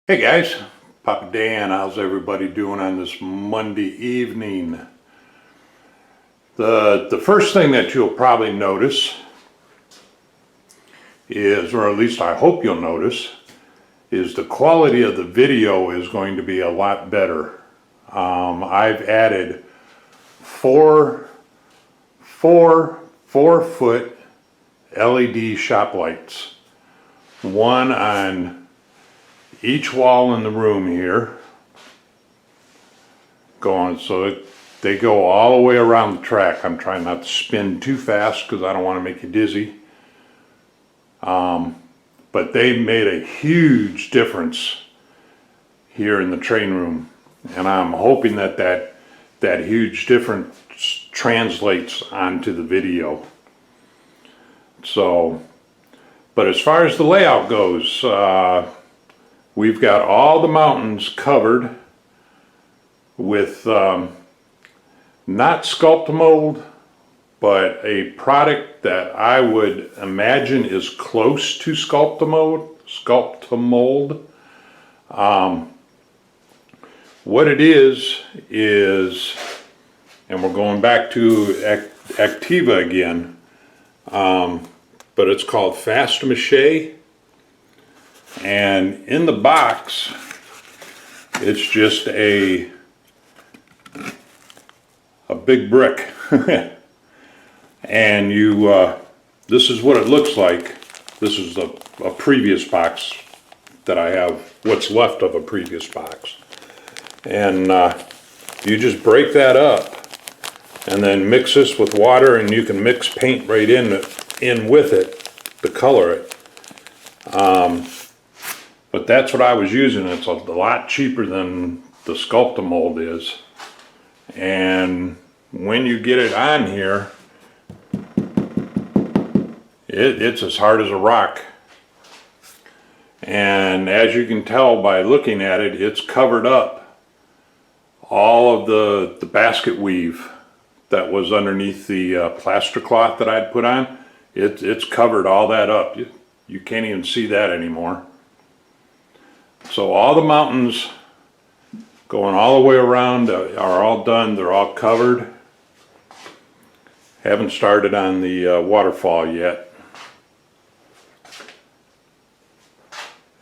Hey guys, Papa Dan, how's everybody doing on this Monday evening? The first thing that you'll probably notice is, or at least I hope you'll notice, is the quality of the video is going to be a lot better. I've added four 4-foot LED shop lights, one on each wall in the room here, going so they go all the way around the track. I'm trying not to spin too fast because I don't want to make you dizzy. But they made a huge difference here in the train room, and I'm hoping that huge difference translates onto the video. So, but as far as the layout goes, we've got all the mountains covered with not Sculptamold, but a product that I would imagine is close to Sculptamold. What it is, and we're going back to Activa again, but it's called Fast Mache. And in the box, it's just a big brick. And this is what it looks like. This is a previous box that I have, what's left of a previous box. And you just break that up and then mix this with water, and you can mix paint right in with it to color it. But that's what I was using. It's a lot cheaper than the Sculptamold is. And when you get it on here, it's as hard as a rock. And as you can tell by looking at it, it's covered up all of the basket weave that was underneath the plaster cloth that I'd put on. It's covered all that up. You can't even see that anymore. So all the mountains going all the way around are all done. They're all covered. Haven't started on the waterfall yet.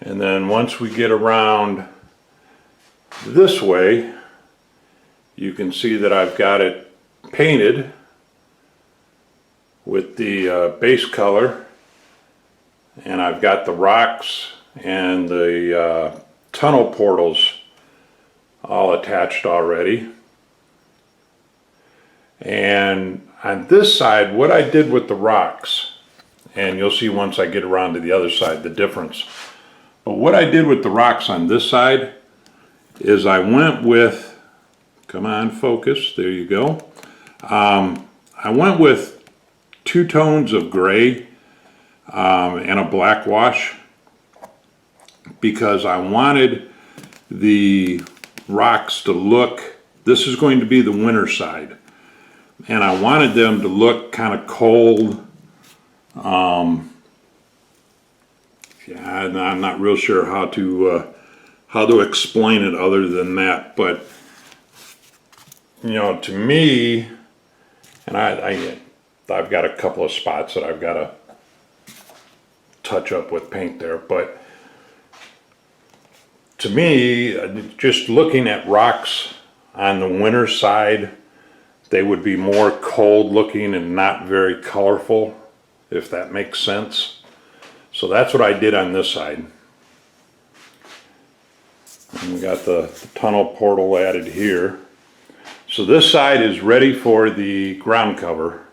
And then once we get around this way, you can see that I've got it painted with the base color, and I've got the rocks and the tunnel portals all attached already. And on this side, what I did with the rocks, and you'll see once I get around to the other side the difference, but what I did with the rocks on this side is I went with, come on, focus, there you go. I went with 2 tones of gray and a black wash, because I wanted the rocks to look, this is going to be the winter side, and I wanted them to look kind of cold. Yeah, I'm not real sure how to explain it other than that, but you know, to me, and I've got a couple of spots that I've got to touch up with paint there, but to me, just looking at rocks on the winter side, they would be more cold looking and not very colorful, if that makes sense. So that's what I did on this side. And we got the tunnel portal added here. So this side is ready for the ground cover.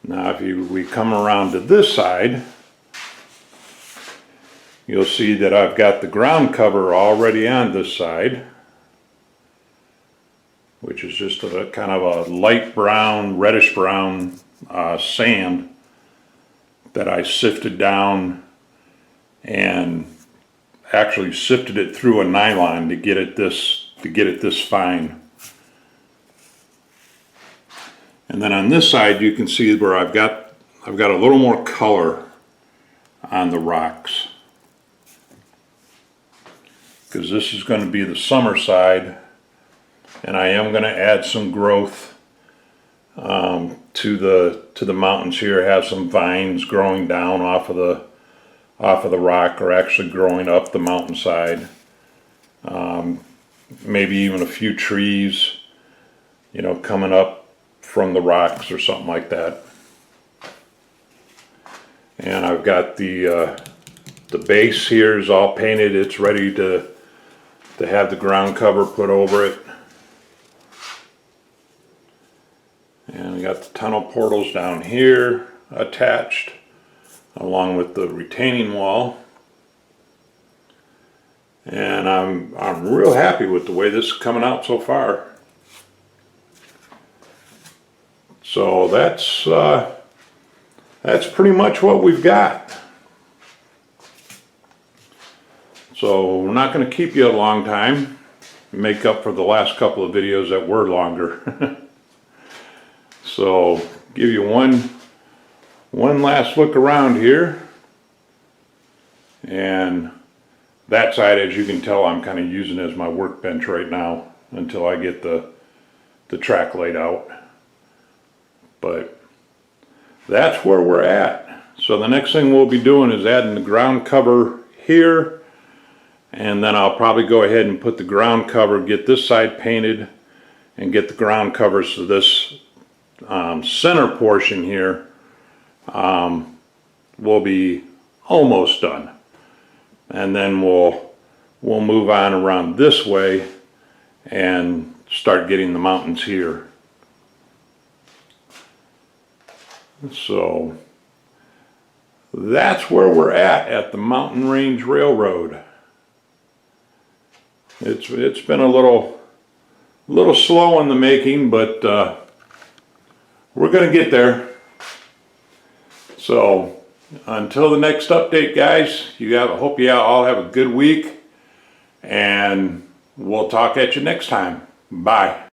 Now if we come around to this side, you'll see that I've got the ground cover already on this side, which is just a kind of a light brown, reddish brown sand that I sifted down and actually sifted it through a nylon to get it this fine. And then on this side you can see where I've got a little more color on the rocks. because this is going to be the summer side, and I am going to add some growth to the mountains here. Have some vines growing down off of the rock, or actually growing up the mountainside. Maybe even a few trees, you know, coming up from the rocks or something like that. And I've got the base here is all painted. It's ready to have the ground cover put over it. And we got the tunnel portals down here attached, along with the retaining wall. And I'm real happy with the way this is coming out so far. So that's pretty much what we've got. So we're not going to keep you a long time, make up for the last couple of videos that were longer. So give you one last look around here. And that side, as you can tell, I'm kind of using as my workbench right now until I get the track laid out. But that's where we're at. So the next thing we'll be doing is adding the ground cover here, and then I'll probably go ahead and put the ground cover, get this side painted, and get the ground cover so this center portion here will be almost done. And then we'll move on around this way and start getting the mountains here. So that's where we're at the Mountain Range Railroad. It's been a little slow in the making, but we're gonna get there. So until the next update, guys, hope you all have a good week, and we'll talk at you next time. Bye.